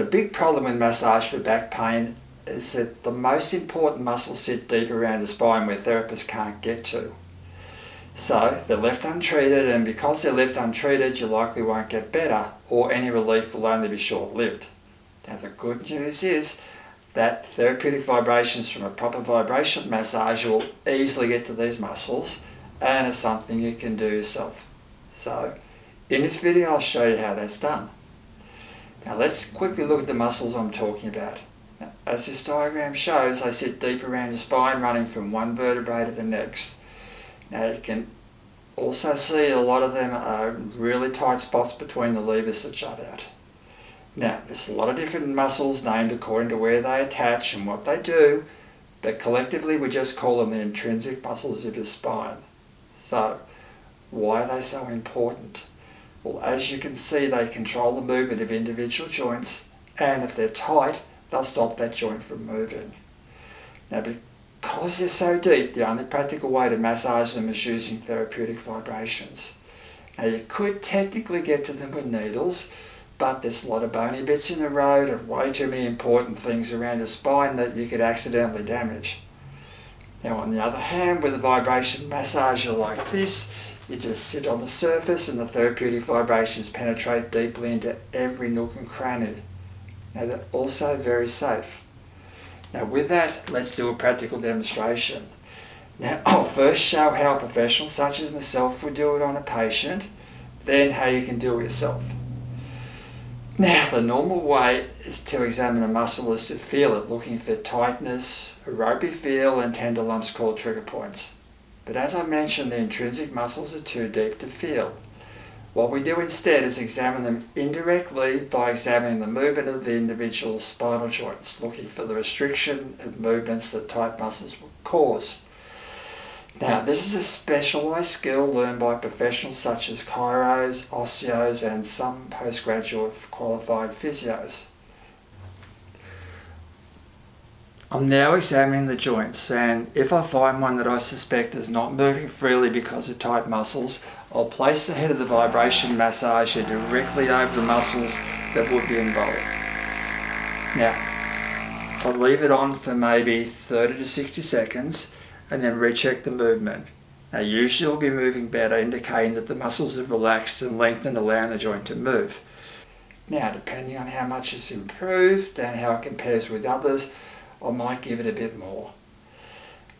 big problem with massage for back pain is that the most important muscles sit deep around the spine where therapists can't get to. So they're left untreated, and because they're left untreated, you likely won't get better, or any relief will only be short-lived. Now the good news is that therapeutic vibrations from a proper vibration massager will easily get to these muscles, and it's something you can do yourself. So in this video I'll show you how that's done. Now let's quickly look at the muscles I'm talking about. Now, as this diagram shows, they sit deep around the spine, running from one vertebrae to the next. Now you can also see a lot of them are really tight spots between the levers that jut out. Now there's a lot of different muscles named according to where they attach and what they do, but collectively we just call them the intrinsic muscles of your spine. So why are they so important? Well, as you can see, they control the movement of individual joints, and if they're tight, they'll stop that joint from moving. Now because they're so deep, the only practical way to massage them is using therapeutic vibrations. Now you could technically get to them with needles, but there's a lot of bony bits in the road and way too many important things around the spine that you could accidentally damage. Now on the other hand, with a vibration massager like this, you just sit on the surface and the therapeutic vibrations penetrate deeply into every nook and cranny. Now they're also very safe. Now with that, let's do a practical demonstration. Now I'll first show how a professional such as myself would do it on a patient, then how you can do it yourself. Now the normal way is to examine a muscle is to feel it, looking for tightness, a ropey feel and tender lumps called trigger points. But as I mentioned, the intrinsic muscles are too deep to feel. What we do instead is examine them indirectly by examining the movement of the individual spinal joints, looking for the restriction of movements that tight muscles will cause. Now this is a specialised skill learned by professionals such as chiros, osteos and some postgraduate qualified physios. I'm now examining the joints, and if I find one that I suspect is not moving freely because of tight muscles, I'll place the head of the vibration massager directly over the muscles that would be involved. Now, I'll leave it on for maybe 30 to 60 seconds and then recheck the movement. Now usually it'll be moving better, indicating that the muscles have relaxed and lengthened, allowing the joint to move. Now depending on how much it's improved and how it compares with others, I might give it a bit more.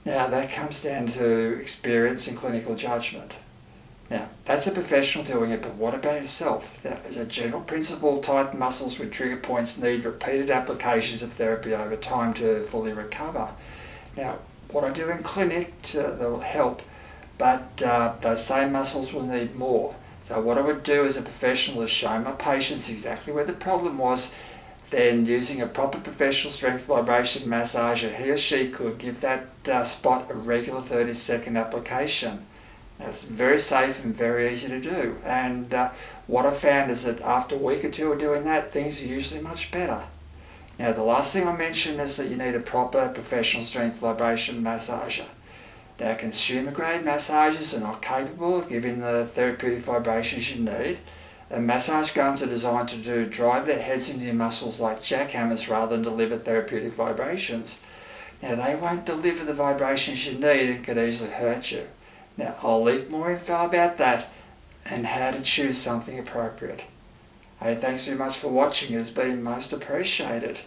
Now that comes down to experience and clinical judgment. Now that's a professional doing it, but what about yourself? Now, as a general principle, tight muscles with trigger points need repeated applications of therapy over time to fully recover. Now what I do in clinic, they'll help, but those same muscles will need more. So what I would do as a professional is show my patients exactly where the problem was. Then using a proper professional strength vibration massager, he or she could give that spot a regular 30-second application. It's very safe and very easy to do, and what I've found is that after a week or two of doing that, things are usually much better. Now the last thing I mentioned is that you need a proper professional strength vibration massager. Now consumer grade massagers are not capable of giving the therapeutic vibrations you need, and massage guns are designed to drive their heads into your muscles like jackhammers rather than deliver therapeutic vibrations. Now they won't deliver the vibrations you need and could easily hurt you. Now I'll leave more info about that and how to choose something appropriate. Hey, thanks very much for watching. It's been most appreciated.